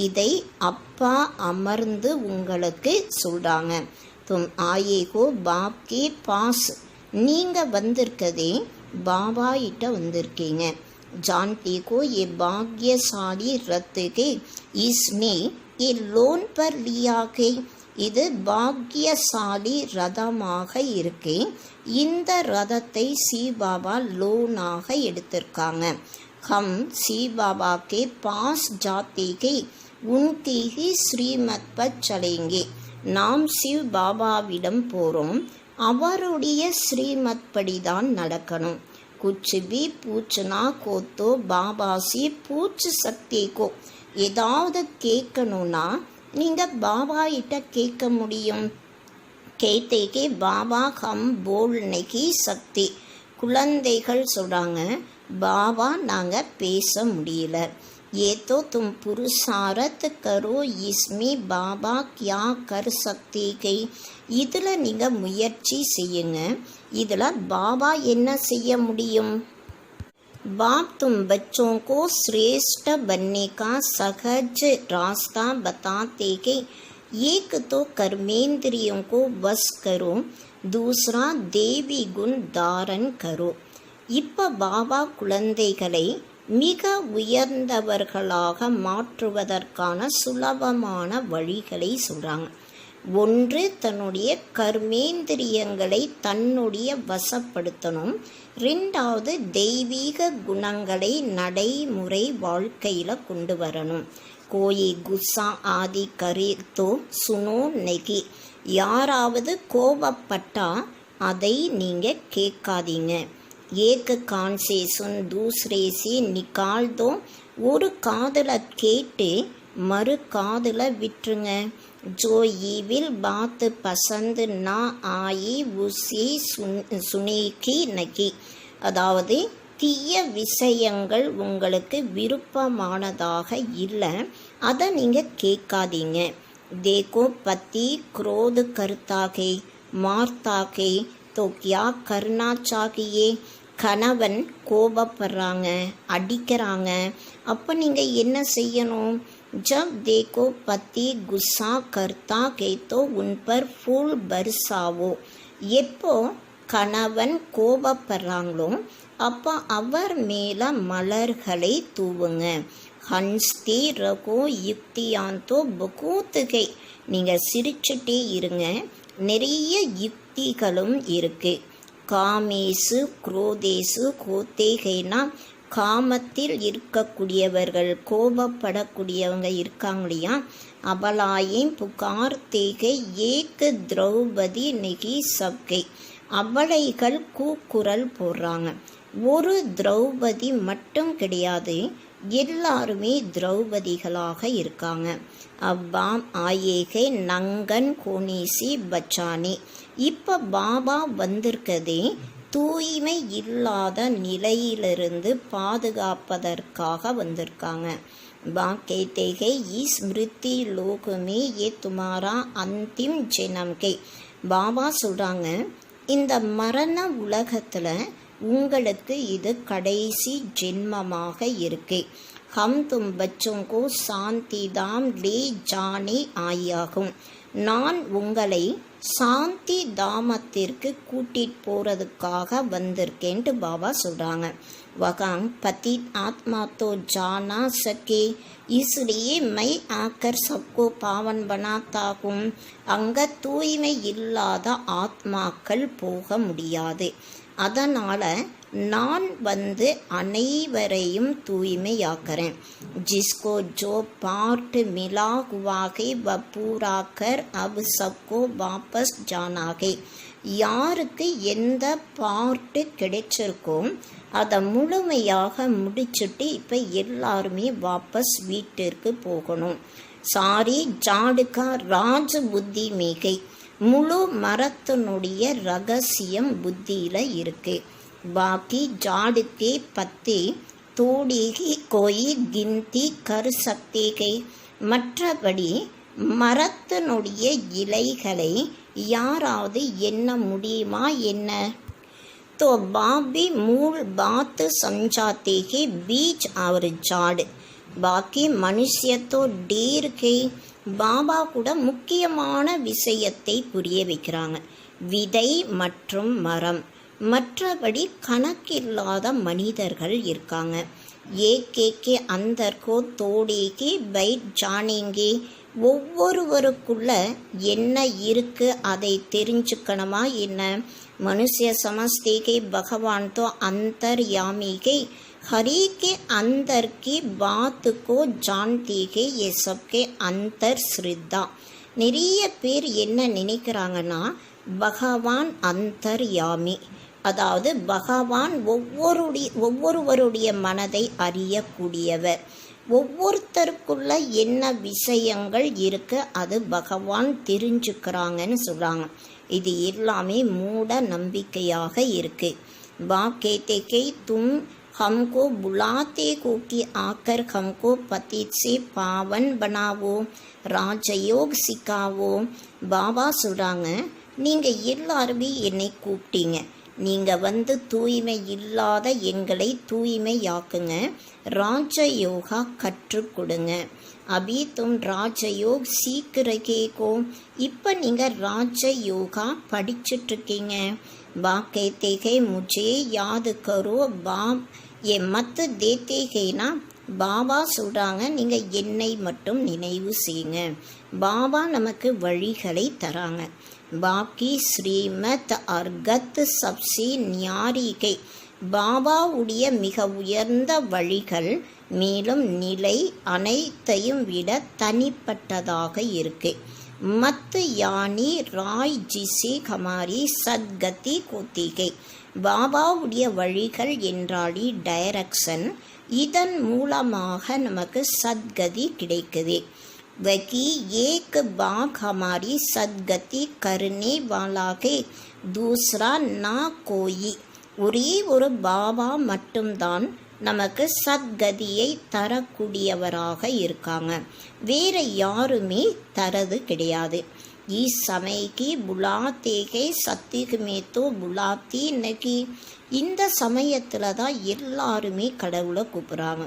இதை அப்பா அமர்ந்து உங்களுக்கு சொல்கிறாங்க. தும் ஆயேகோ பாப்கே பாஸ். நீங்கள் வந்திருக்கதே பாபா கிட்ட வந்திருக்கீங்க. जानते को ये भाग्यशाली रथ के इसने ये लोन पर लिया के இது பாக்யசாலி ரதமாக இருக்கு. இந்த ரதத்தை சிவபாபா லோனாக எடுத்திருக்காங்க. हम शिव बाबा के पास जाते ही उनकी ही श्रीमत पर चलेंगे. நாம் சிவ் பாபாவிடம் போகிறோம், அவருடைய ஸ்ரீமத் படிதான் நடக்கணும். कुछ भी पूछना को तो बाबा से पूछ सकते को. ஏதாவது கேட்கணும்னா நீங்கள் பாபா கிட்ட கேட்க முடியும். கேட்டே கே பாபா ஹம் போல்னே கி சக்தி. குழந்தைகள் சொல்கிறாங்க, பாபா நாங்கள் பேச முடியல. ये तो तुम पुरुषार्थ करो, इसमें बाबा क्या कर सकते गई. இதில் நீங்கள் முயற்சி செய்யுங்க, இதில் பாபா என்ன செய்ய முடியும். बाप तुम बच्चों को श्रेष्ठ बनने का सहज रास्ता बताते गए. एक तो कर्मेंद्रियों को वश करो, दूसरा देवी गुण धारण करो. இப்போ பாபா குழந்தைகளை மிக உயர்ந்தவர்களாக மாற்றுவதற்கான சுலபமான வழிகளை சொல்கிறாங்க. ஒன்று, தன்னுடைய கர்மேந்திரியங்களை தன்னுடைய வசப்படுத்தணும். ரெண்டாவது, தெய்வீக குணங்களை நடைமுறை வாழ்க்கையில் கொண்டு வரணும். கோயி குஸ்ஸா ஆதி கரீத்தோ சுனோ நெகி. யாராவது கோபப்பட்டா அதை நீங்கள் கேட்காதீங்க. ஏக கான் சே சுன் தூசரே சே நிகால் தோ. ஒரு காதில் கேட்டு மறு காதில் விட்டுருங்க. जो ईविल बात पसंद ना आई उसे सुनेगी नहीं. அதாவது தீய விஷயங்கள் உங்களுக்கு விருப்பமானதாக இல்லை, அதை நீங்கள் கேட்காதீங்க. देखो पति क्रोध करता है मारता है तो क्या करना चाहिए. கணவன் கோபப்படுறாங்க, அடிக்கிறாங்க, அப்போ நீங்கள் என்ன செய்யணும். जब देखो पति गुस्सा करता है तो उन पर फूल बरसावो. எப்போ கணவன் கோபப்படுறாங்களோ அப்போ அவர் மேலே மலர்களை தூவுங்க. ஹன்ஸ்தே ரகோ யுக்தியாந்தோ பகூத்துகை. நீங்கள் சிரிச்சுட்டே இருங்க, நிறைய யுக்திகளும் இருக்குது. காமேசு குரோதேசு கோத்தேகைனா காமத்தில் இருக்கக்கூடியவர்கள், கோபப்படக்கூடியவங்க இருக்காங்க இல்லையா. அபலாயும் புகார் தேகை ஏக திரௌபதி நெகி சப்கை. அபலைகள் கூக்குரல் போடுறாங்க. ஒரு திரௌபதி மட்டும் கிடையாது, எல்லாருமே திரௌபதிகளாக இருக்காங்க. அப்பாம் ஆயேகை நங்கன் கோனேசி பச்சானி. இப்போ பாபா வந்திருக்கதே தூய்மை இல்லாத நிலையிலிருந்து பாதுகாப்பதற்காக வந்திருக்காங்க. பாக்கே தேகை இஸ் மிருத்தி லோகமே ஏ துமாரா அந்திம் ஜெனம்கை. பாபா சொல்கிறாங்க, இந்த மரண உலகத்தில் உங்களுக்கு இது கடைசி ஜென்மமாக இருக்கு. ஹம் தும் பச்சோं को சாந்தி தாம் லே ஜானே ஆயாகும். நான் உங்களை சாந்தி தாமத்திற்கு கூட்டிட்டு போகிறதுக்காக வந்திருக்கேன்ட்டு பாபா சொல்கிறாங்க. வகாங் பதி ஆத்மா தோ ஜானா சக்கே इसलिए मैं आकर सबको पावन बनाता हूँ. அங்கே தூய்மை இல்லாத ஆத்மாக்கள் போக முடியாது. அதனால் நான் வந்து அனைவரையும் தூய்மையாக்கிறேன். जिसको जो पार्ट मिला हुआ है वह पूरा कर अब सबको वापस जाना है. யாருக்கு எந்த பார்ட்டு கிடைச்சிருக்கோ அதை முழுமையாக முடிச்சுட்டு இப்போ எல்லாருமே வாபஸ் வீட்டிற்கு போகணும். சாரி ஜாடுகா ராஜ புத்தி மிகை. முழு மரத்தினுடைய ரகசியம் புத்தியில் இருக்கு. பாக்கி ஜாடுக்கே பத்தி தோடிகி கோயி கிந்தி கர் சக்திகை. மற்றபடி மரத்தினுடைய இலைகளை யாராவது எண்ண முடியுமா என்ன. तो बाप भी मूल बात समझाते हैं बीज और झाड़. बाकी मनुष्य तो ढेर है. பாபா கூட முக்கியமான விஷயத்தை புரிய வைக்கிறாங்க. விதை மற்றும் மரம். மற்றபடி கணக்கில்லாத மனிதர்கள் இருக்காங்க. ஏகேகே அந்தர்கோ தோடேகே பைட் ஜானேங்கே. ஒவ்வொருவருக்குள்ள என்ன இருக்கு அதை தெரிஞ்சுக்கணுமா என்ன? मनुष्य समझते कि भगवान तो अंतर्यामी के हरि के अंदर की बात को जानते के ये सबके अंतर श्रद्धा. நிறைய பேர் என்ன நினைக்கிறாங்கன்னா பகவான் அந்தர்யாமி, அதாவது பகவான் ஒவ்வொருவருடைய மனதை அறியக்கூடியவர். ஒவ்வொருத்தருக்குள்ள என்ன விஷயங்கள் இருக்கு அது பகவான் தெரிஞ்சுக்கிறாங்கன்னு சொல்கிறாங்க. இது எல்லாமே மூட நம்பிக்கையாக இருக்கு. பாக்கேते के तुम हमको बुलाते हो कि आकर हमको पतित से पावन बनावो, ராஜயோக் சிக்காவோ. பாபா சொல்கிறாங்க, நீங்கள் எல்லாருமே என்னை கூப்பிட்டீங்க, நீங்கள் வந்து தூய்மை இல்லாத எங்களை தூய்மையாக்குங்க, ராஜயோகா கற்றுக் கொடுங்க. அபி தும் ராஜயோக் சீக் ரகே கோ. இப்போ நீங்கள் ராஜயோகா படிச்சுட்ருக்கீங்க. பாக்கேते हैं मुझे याद करो बाप ये मत देते हैं ना. பாபா சொல்கிறாங்க, நீங்கள் என்னை மட்டும் நினைவு செய்யுங்க. பாபா நமக்கு வழிகளை தராங்க. பாக்கி ஸ்ரீமத் அர்கத் சப்சி ஞாரிகை. பாபாவுடைய மிக உயர்ந்த வழிகள் மேலும் நிலை அனைத்தையும் விட தனிப்பட்டதாக இருக்கு. மத் யானி ராய் ஜிசி ஹமாரி சத்கதி கோத்திகை. பாபாவுடைய வழிகள் என்றாலே டைரக்ஷன். இதன் மூலமாக நமக்கு சத்கதி கிடைக்குது. वही एक बाग हमारी सदगति करने वाला है, दूसरा ना कोई. ஒரே ஒரு பாபா மட்டும்தான் நமக்கு சத்கதியை தரக்கூடியவராக இருக்காங்க. வேற யாருமே தரது கிடையாது. இஸ் சமயக்கு புலாத்தேகே சத்தியமே தோ புலாத்தி நகி. இந்த சமயத்தில் தான் எல்லாருமே கடவுளை கூப்பிட்றாங்க.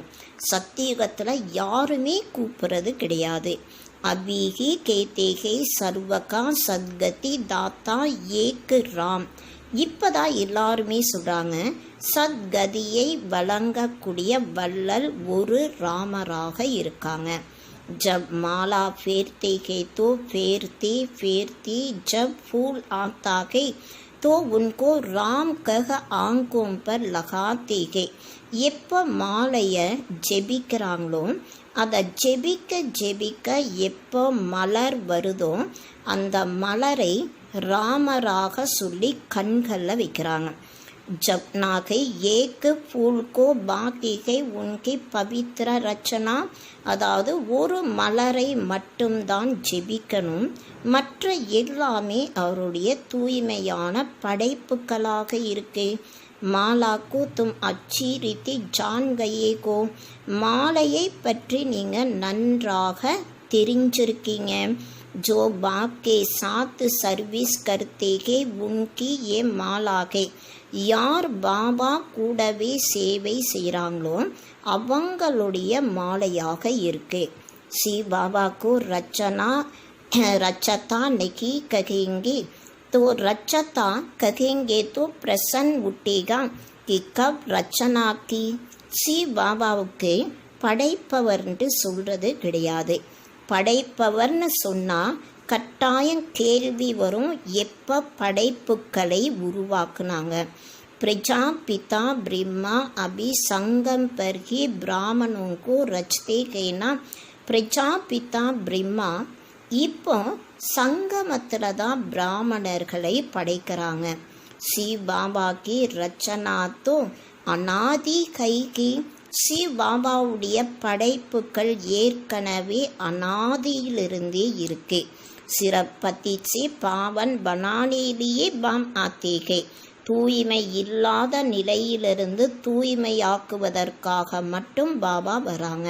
சத்தியுகத்தில் யாருமே கூப்பிட்றது கிடையாது. அபிஹி கேத்தேகே சர்வகா சத்கதி தாத்தா ஏக் ராம். இப்போ தான் எல்லாருமே சொல்கிறாங்க, சத்கதியை வழங்கக்கூடிய வள்ளல் ஒரு ராமராக இருக்காங்க. जब माला फेरते हैं तो फेरते फेरते जब फूल आता है तो उनको राम कह आंखों पर लगाते हैं. எப்போ மாலையை ஜெபிக்கிறாங்களோ அதை ஜெபிக்க ஜெபிக்க எப்போ மலர் வருதோ அந்த மலரை ராமராக சொல்லி கண்களில் வைக்கிறாங்க. जब नागे एक फूल को बाकी है उनकी पवित्र रचना. அதாவது ஒரு மலரை மட்டும்தான் ஜெபிக்கணும், மற்ற எல்லாமே அவருடைய தூய்மையான படைப்புகளாக இருக்கு. மாலாக்கு தும் அச்சி ரீதி ஜான் கயே கோ. மாலையை பற்றி நீங்கள் நன்றாக தெரிஞ்சிருக்கீங்க. जो बाप के साथ सर्विस करते हैं उनकी ये माला है. யார் பாபா கூடவே சேவை செய்கிறாங்களோ அவங்களுடைய மாலையாக இருக்கு. சி பாபாக்கு रचता नहीं कहेंगे तो रचता कहेंगे तो प्रश्न उठेगा कि कब रचना की. சி பாபாவுக்கு படைப்பவர்ன்ட்டு சொல்கிறது கிடையாது. படைப்பவர்னு சொன்னால் கட்டாயம் கேள்வி வரும், எப்போ படைப்புக்களை உருவாக்குனாங்க. பிரஜா பிதா பிரம்மா அபி சங்கம் பர்ஹி பிராமணோங்கோ ரச்தே கேனா. பிரஜா பிதா பிரம்மா இப்போ சங்கமத்தில் தான் பிராமணர்களை படைக்கிறாங்க. சி பாபா கி ரச்சனா தோ அநாதி கைகி. சி பாபாவுடைய படைப்புகள் ஏற்கனவே அநாதியிலிருந்தே இருக்கு. சிறப்பத்தி से पावन बनाने लिए बाम आते हैं. தூய்மை இல்லாத நிலையிலிருந்து தூய்மையாக்குவதற்காக மட்டும் பாபா வராங்க.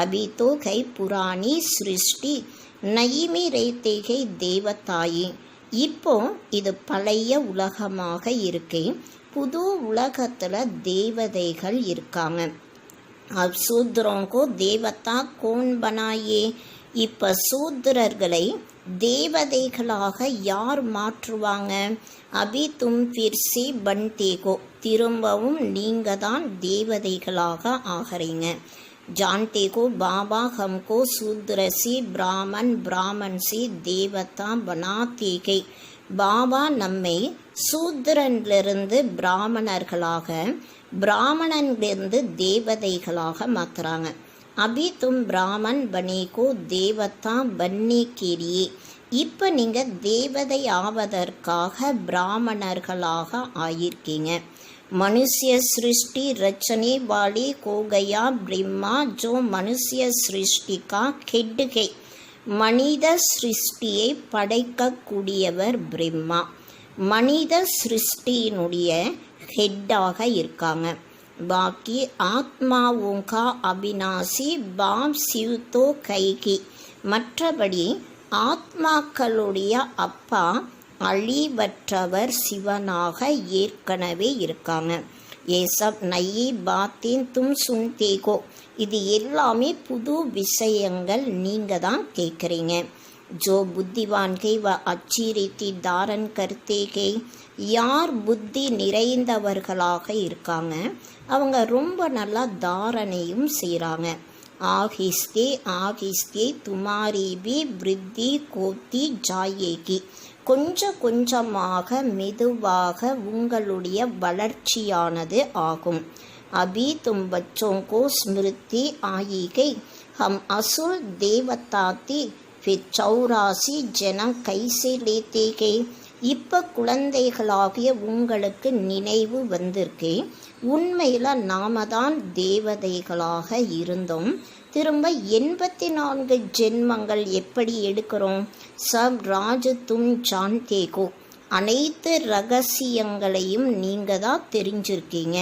அபி தோ கை புராணி சிருஷ்டி நயிமி ரேத்தேகை தேவதாயி. இப்போ இது பழைய உலகமாக இருக்கு, புது உலகத்தில் தேவதைகள் இருக்காங்க. அப் சூத்ரோங்கோ தேவதா கோன் பனாயே. இப்போ சூத்திரர்களை தேவதைகளாக யார் மாற்றுவாங்க? அபி தும் ஃபிர்சி பன்தேகோ, திரும்பவும் நீங்க தான் தேவதைகளாக ஆகிறீங்க. ஜான்தேகோ பாபா ஹம்கோ சூத்ரசி பிராமன் பிராமன்சி தேவதா பனாத்தேகை, பாபா நம்மை சூத்ரனிலிருந்து பிராமணர்களாக, பிராமணனிலிருந்து தேவதைகளாக மாத்துறாங்க. அபி தும் பிராமன் பனேகோ தேவதா பன்னே கேலியே, இப்போ நீங்கள் தேவதை ஆவதற்காக பிராமணர்களாக ஆயிருக்கீங்க. मनुष्य सृष्टि रचने वाले को गया ब्रह्मा, जो मनुष्य सृष्टि का हेड है. மனித சிருஷ்டியை படைக்கக்கூடியவர் பிரம்மா. மனித சிருஷ்டியினுடைய ஹெட்டாக இருக்காங்க. பாக்கி ஆத்மாவோங்கா அபிநாசி பாப் சிவ்தோ கைகி, மற்றபடி ஆத்மாக்களுடைய அப்பா அழிவற்றவர் சிவனாக ஏற்கனவே இருக்காங்க. ஏசப் நயி பாத்தின் தும் சுன்தேகோ, இது எல்லாமே புது விஷயங்கள் நீங்கள் தான் கேட்குறீங்க. ஜோ புத்திவான்கை வ அச்சீரித்தி தாரன் கர்த்தேகை, யார் புத்தி நிறைந்தவர்களாக இருக்காங்க அவங்க ரொம்ப நல்லா தாரணையும் செய்கிறாங்க. ஆகிஸ்தே ஆகிஸ்தே துமாரி பி விருத்தி கோத்தி ஜாயேகி, கொஞ்சம் கொஞ்சமாக மெதுவாக உங்களுடைய வளர்ச்சியானது ஆகும். அபி தும் பச்சோं को स्मृति आई गई, हम असुर देवताती फिर 84 जन्म कैसे लेते गए. இப்போ குழந்தைகளாகிய உங்களுக்கு நினைவு வந்திருக்கு, உண்மையில் நாம தான் தேவதைகளாக இருந்தோம், திரும்ப 84 ஜென்மங்கள் எப்படி எடுக்கிறோம். சப் ராஜ் தும் ஜான்தேகோ, அனைத்து ரகசியங்களையும் நீங்கள் தான் தெரிஞ்சிருக்கீங்க.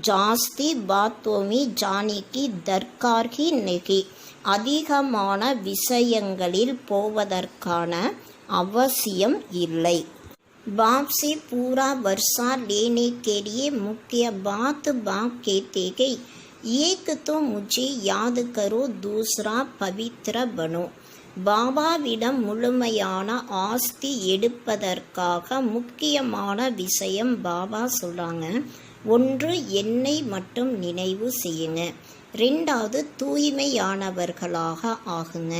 ஜாஸ்தி பாத்தோமி ஜானிக்கு தர்கார்கி நெகி, அதிகமான விஷயங்களில் போவதற்கான அவசியம் இல்லை. बाप से पूरा वर्षा लेने के लिए मुख्य बात बाप कहते गए, एक तो मुझे याद करो, दूसरा पवित्र बनो. பாபாவிடம் முழுமையான ஆஸ்தி எடுப்பதற்காக முக்கியமான விஷயம் பாபா சொல்கிறாங்க. ஒன்று, என்னை மட்டும் நினைவு செய்யுங்க. ரெண்டாவது, தூய்மையானவர்களாக ஆகுங்க.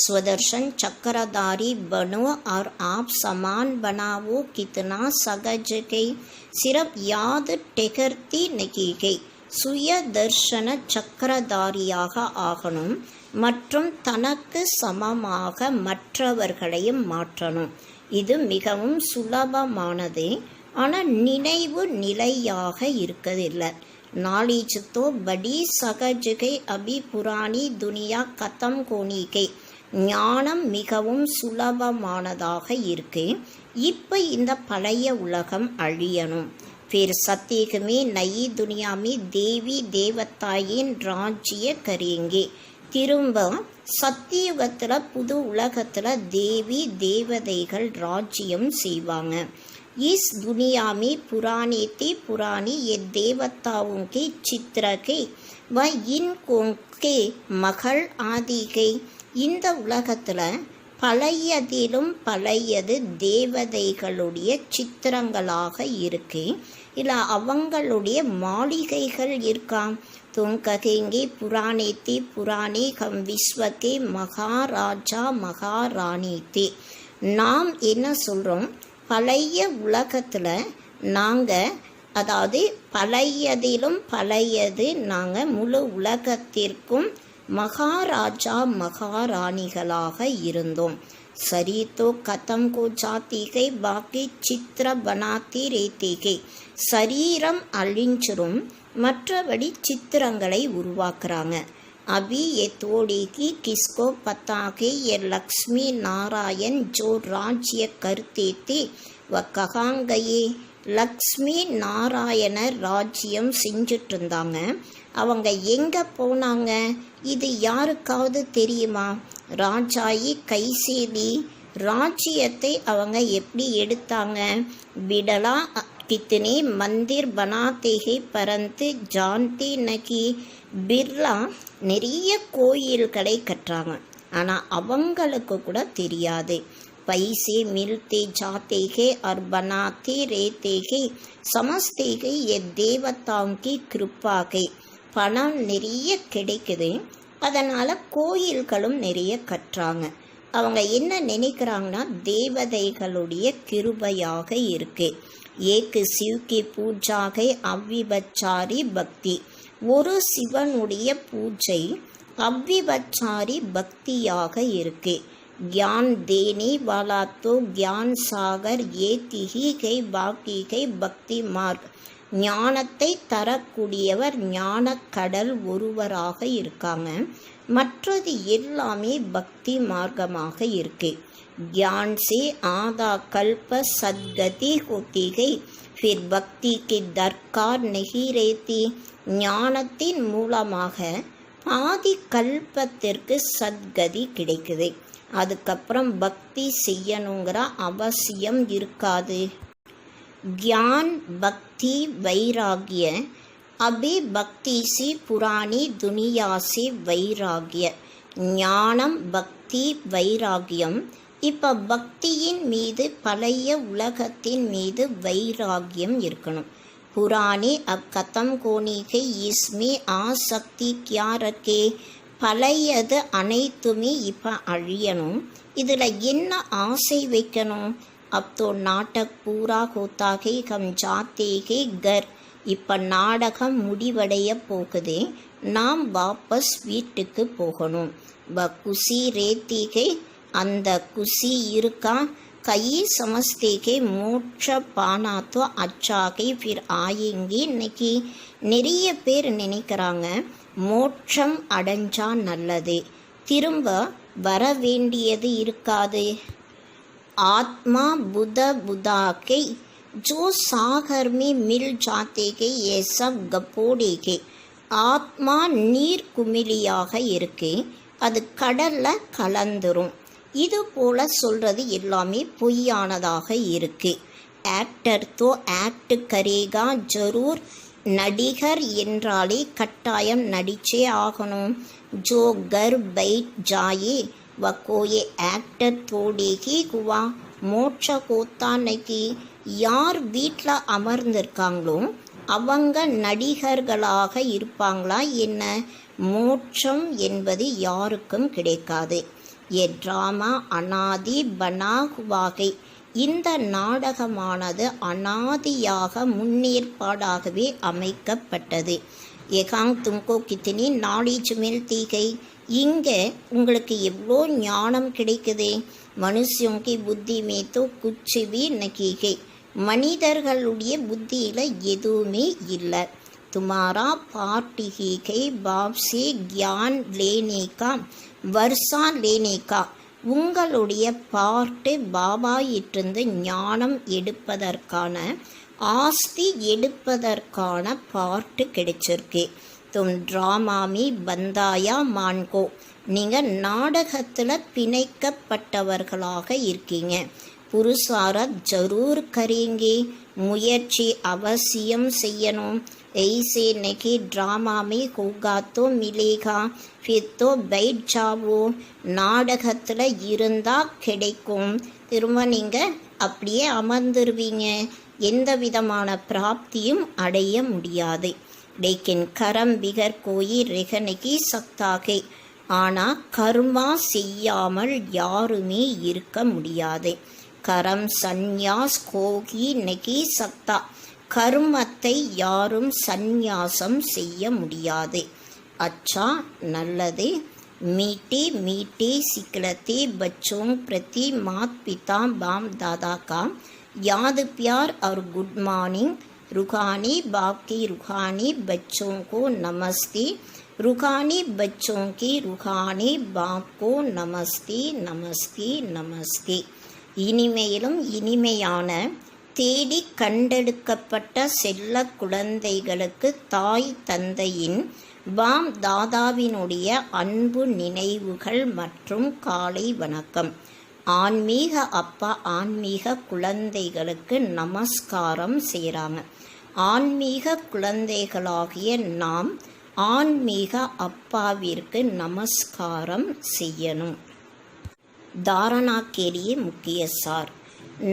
स्वदर्शन चक्रधारी बनो और आप समान बनाओ, कितना सहज गई, सिर्फ याद ठहरती नहीं गई. சுய தர்ஷன சக்கரதாரியாக ஆகணும் மற்றும் தனக்கு சமமாக மற்றவர்களையும் மாற்றணும். இது மிகவும் சுலபமானது, ஆனால் நினைவு நிலையாக இருக்கதில்லை. நாலேஜ் தோ படி சகஜகை அபி புராணி துனியா கதம் கோணிகை, ஞானம் மிகவும் சுலபமானதாக இருக்கு, இப்போ இந்த பழைய உலகம் அழியணும். फिर सत्युग में नई दुनिया में देवी देवताயின் ராஜ்ய கரேங்கே, திரும்ப சத்தியுகத்தில் புது உலகத்தில் தேவி தேவதைகள் ராஜ்யம் செய்வாங்க. इस दुनिया में पुराने ते पुरानी ये देवताओं के चित्र के व इनको के मகள் आदि के, இந்த உலகத்தில் பழையதிலும் பழையது தேவதைகளுடைய சித்திரங்களாக இருக்கு, இல்லை அவங்களுடைய மாளிகைகள் இருக்காம். तुम कहेंगे पुराने थे पुराने, हम विश्व के மகாராஜா மகாராணி தே. நாம் என்ன சொல்கிறோம், பழைய உலகத்தில் நாங்கள், அதாவது பழையதிலும் பழையது நாங்கள் முழு உலகத்திற்கும் மகாராஜா மகாராணிகளாக இருந்தோம். சரி தோ கதம் கோ ஜாத்திகை பாக்கி சித்திர பனாத்தி ரேத்திகை, சரீரம் அழிஞ்சிரும், மற்றபடி சித்திரங்களை உருவாக்குறாங்க. अभी ये तोड़ी की किसको पता है, ये लक्ष्मी नारायण जो राज्य करते थे वह कहाँ गए. லக்ஷ்மி நாராயணர் ராஜ்யம் செஞ்சுட்டு இருந்தாங்க, அவங்க எங்கே போனாங்க, இது யாருக்காவது தெரியுமா. ராஜாயி கைசேலி, ராஜ்யத்தை அவங்க எப்படி எடுத்தாங்க. விடலா கித்தனே மந்திர் பனாத்தேகை பரந்து ஜான்தி நகி, பிர்லா நிறைய கோயில்களை கட்டுறாங்க, ஆனால் அவங்களுக்கு கூட தெரியாது. पैसे मिलते जाते हैं और बनाते रहते हैं, समझते हैं ये देवताओं की कृपा है. பணம் நிறைய கிடைக்குது, அதனால் கோயில்களும் நிறைய கட்டுறாங்க. அவங்க என்ன நினைக்கிறாங்கன்னா தேவதைகளுடைய கிருபையாக இருக்கு. ஏக்கு சிவ் பூஜாகை அவ்விபச்சாரி பக்தி. ஒரு சிவனுடைய பூஜை அவ்விபச்சாரி பக்தியாக இருக்கு. ज्ञान देने वाला तो ज्ञान सागर ये तिहिகை பாக்கிகை பக்தி மார்க். ஞானத்தை தரக்கூடியவர் ஞானக்கடல் ஒருவராக இருக்காங்க. மற்றது எல்லாமே பக்தி மார்க்கமாக இருக்கு. ज्ञान से आधा कल्प सद्गति होती है, फिर भक्ति की दरकार नहीं रहती. ஞானத்தின் மூலமாக பாதி கல்பத்திற்கு சத்கதி கிடைக்குது, அதுக்கப்புறம் பக்தி செய்யணுங்கிற அவசியம் இருக்காது. ज्ञान भक्ति वैराग्य. अभी भक्ति से पुरानी दुनिया से वैराग्य. ஞானம் பக்தி வைராகியம். இப்போ பக்தியின் மீது பழைய உலகத்தின் மீது வைராகியம் இருக்கணும். पुरानी अब खत्म होने के इसमें आसक्ति क्या रखे. பழையது அனைத்துமே இப்போ அழியணும், இதில் என்ன ஆசை வைக்கணும். அப்போ நாடக் பூரா ஹோத்தாகே ஹம் ஜாத்தேகே கர். இப்போ நாடகம் முடிவடைய போகுது, நாம் வாபஸ் வீட்டுக்கு போகணும். குசி ரேத்திகை, அந்த குசி இருக்கா. கை சமஸ்தேகே மோட்ச பானாத்தோ அச்சாகை ஃபிர் ஆயேங்கி. இன்னைக்கு நிறைய பேர் நினைக்கிறாங்க மோட்சம் அடைஞ்சா நல்லது, திரும்ப வர வேண்டியது இருக்காது. ஆத்மா புத புதாகை जो सागर में मिल जाते हैं ये सब गपोड़े के. ஆத்மா நீர் குமிழியாக இருக்கு, அது கடலில் கலந்துரும். இது போல் சொல்கிறது எல்லாமே பொய்யானதாக இருக்கு. ஆக்டர் தோ ஆக்ட் கரேகா ஜரூர். நடிகர் என்றாலே கட்டாயம் நடிச்சே ஆகணும். ஜோ கர் பைட் ஜாயே வக்கோயே ஆக்டர் தோடேகி குவா மோட்ச கோத்தானைக்கு. யார் வீட்டில் அமர்ந்திருக்காங்களோ அவங்க நடிகர்களாக இருப்பாங்களா என்ன? மோட்சம் என்பது யாருக்கும் கிடைக்காது. ஏ ட்ராமா அனாதி பனாகுவாகை. இந்த நாடகமானது அனாதியாக முன்னேற்பாடாகவே அமைக்கப்பட்டது. ஏகாங் தும்கோ கித்தினி நாலேஜ் மில்தி கை. இங்கே உங்களுக்கு எவ்வளோ ஞானம் கிடைக்குது. மனுஷங்கி புத்தி மேத்தோ குச்சி भी नहीं है. மனிதர்களுடைய புத்தியில் எதுவுமே இல்லை. तुम्हारा पार्ट ही है बाप से ज्ञान लेने का वर्षा लेने का. உங்களுடைய பாட்டு பாபாயிட்டிருந்து ஞானம் எடுப்பதற்கான, ஆஸ்தி எடுப்பதற்கான பாட்டு கிடைச்சிருக்கு. தும் ட்ராமாமி பந்தாயா மான்கோ. நீங்கள் நாடகத்தில் பிணைக்கப்பட்டவர்களாக இருக்கீங்க. புருஷாரத் ஜரூர் கரேங்கே. முயற்சி அவசியம் செய்யணும். ऐसे नहीं ड्रामा में होगा तो मिलेगा, फिर तो बैठ जाओ. நாடகத்தில் இருந்தால் கிடைக்கும், திரும்ப நீங்கள் அப்படியே அமர்ந்துருவீங்க, எந்த விதமான பிராப்தியும் அடைய முடியாது. लेकिन कर्म बिगर कोई रह नहीं सकता है. ஆனால் கர்மா செய்யாமல் யாருமே இருக்க முடியாது. கரம் சந்நியாஸ் கோகி நகி சக்தா. கர்மத்தை யாரும் சந்நியாசம் செய்ய முடியாது. அச்சா நல்லது. மீட்டே மீட்டே சிக்கலத்தே பச்சோं प्रति मात पिता बाप दादा का याद प्यार और गुड मॉर्निंग. रूहानी बाप की रूहानी बच्चों को नमस्ते. रूहानी बच्चों की रूहानी बाप को नमस्ते नमस्ते नमस्ते. இனிமையிலும் இனிமையான தேடி கண்டெடுக்கப்பட்ட செல்ல குழந்தைகளுக்கு தாய் தந்தையின் பாம் தாதாவினுடைய அன்பு நினைவுகள் மற்றும் காலை வணக்கம். ஆன்மீக அப்பா ஆன்மீக குழந்தைகளுக்கு நமஸ்காரம் செய்கிறாங்க. ஆன்மீக குழந்தைகளாகிய நாம் ஆன்மீக அப்பாவிற்கு நமஸ்காரம் செய்யணும். தாரணா கேலியே முக்கிய சார்.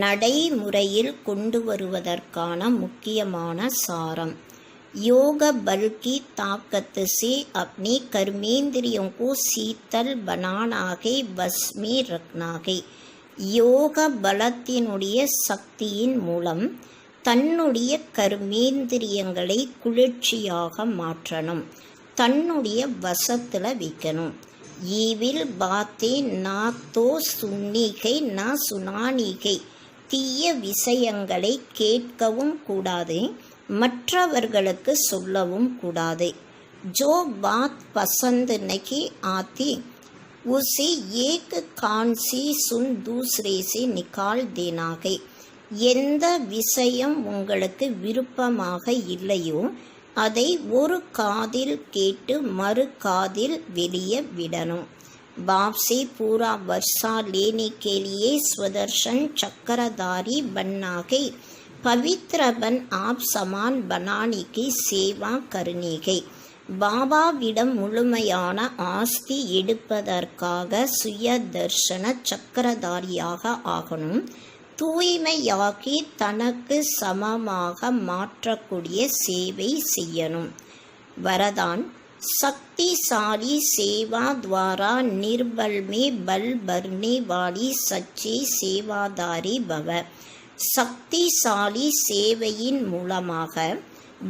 நடைமுறையில் கொண்டு வருவதற்கான முக்கியமான சாரம். योग बल की ताकत से अपने कर्मेंद्रियों को शीतल बनाना है, बस में रखना है. யோக பலத்தினுடைய சக்தியின் மூலம் தன்னுடைய கர்மேந்திரியங்களை குளிர்ச்சியாக மாற்றணும், தன்னுடைய வசத்தில் வைக்கணும். ஈவில் பாத்தே நா தோ சுன்னிகை நா சுனானிகை. தீய விஷயங்களை கேட்கவும் கூடாது, மற்றவர்களுக்கு சொல்லவும் கூடாது. ஜோ பாத் பசந்த் நகி ஆத்தி உசி ஏக் கான் சி சுன் தூசரே से निकाल देना है. எந்த விஷயம் உங்களுக்கு விருப்பமாக இல்லையோ அதை ஒரு காதில் கேட்டு மறு காதில் வெளியே விடணும். बाप से पूरा वर्षा लेने के लिए स्वदर्शन चक्रधारी बनना है. पवित्र बन आप समान बनाने की सेवा करनी है. பாபாவிடம் முழுமையான ஆஸ்தி எடுப்பதற்காக சுய தர்ஷன சக்கரதாரியாக ஆகணும். தூய்மையாக்கி தனக்கு சமமாக மாற்றக்கூடிய சேவை செய்யணும். வரதான் शक्तिशाली सेवा द्वारा निर्बल में बल भरने वाली सच्ची सेवादारी भव. சக்திசாலி சேவையின் மூலமாக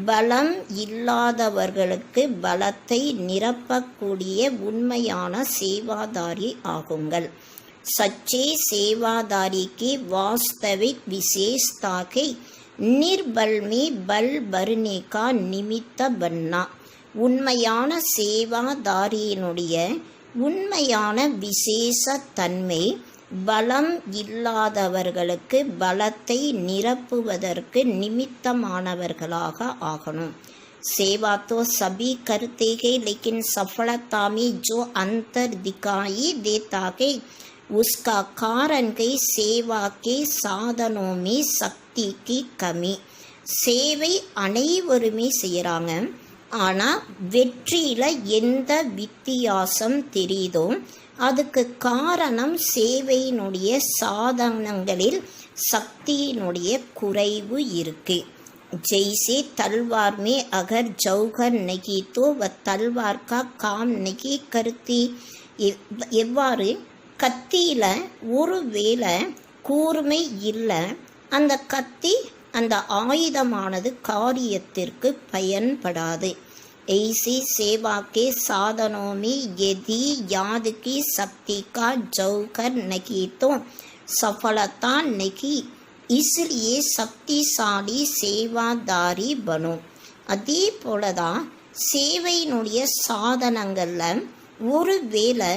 பலம் இல்லாதவர்களுக்கு பலத்தை நிரப்பக்கூடிய உண்மையான சேவாதாரி ஆகுங்கள். सच्चे सेवादारी की वास्तविक विशेषता के निर्बल में बल भरने का निमित्त बनना. உண்மையான சேவாதாரியினுடைய உண்மையான விசேஷ தன்மை பலம் இல்லாதவர்களுக்கு பலத்தை நிரப்புவதற்கு நிமித்தமானவர்களாக ஆகணும். सेवा तो सभी करते हैं, लेकिन सफलता में जो अंतर दिखाई देता है उसका कारण है सेवा के साधनों में शक्ति की कमी. சேவை அனைவருமே செய்கிறாங்க, ஆனால் வெற்றியில் எந்த வித்தியாசம் தெரியுதோ அதுக்கு காரணம் சேவையினுடைய சாதனங்களில் சக்தியினுடைய குறைவு இருக்கு. जैसे तलवार में अगर जौहर नहीं तो वह तलवार का काम नहीं करती. எவ்வாறு கத்தியில் ஒருவேளை கூர்மை இல்லை, அந்த கத்தி அந்த ஆயுதமானது காரியத்திற்கு பயன்படாது. ऐसी सेवा के साधनों में यदि याद की शक्ति का जौहर नहीं तो सफलता नहीं. इसलिए शक्तिशाली सेवादारी बनो. அதே போலதான் சேவையினுடைய சாதனங்களில் ஒருவேளை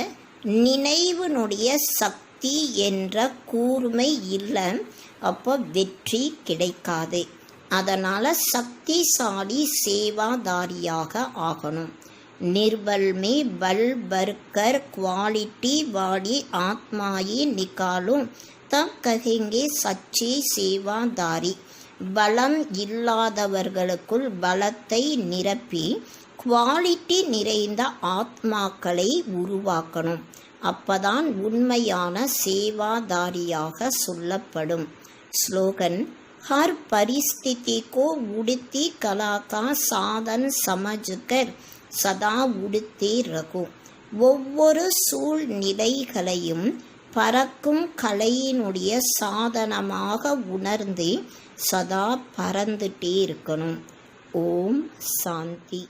நினைவினுடைய சக்தி என்ற கூர்மை இல்லை, அப்போ வெற்றி கிடைக்காது. அதனால் சக்திசாலி சேவாதாரியாக ஆகணும். निर्बल में बल भरकर क्वालिटी वाली आत्माएं निकालो तब कहेंगे सच्ची सेवादारी. பலம் இல்லாதவர்களுக்குள் பலத்தை நிரப்பி குவாலிட்டி நிறைந்த ஆத்மாக்களை உருவாக்கணும். அப்பதான் உண்மையான சேவாதாரியாக சொல்லப்படும். ஸ்லோகன் हर परिस्थिति को उड़ती कला का साधन समझकर सदा उड़ते रहो. ஒவ்வொரு சூழ்நிலைகளையும் பறக்கும் கலையினுடைய சாதனமாக உணர்ந்து சதா பறந்துட்டே இருக்கணும். ஓம் சாந்தி.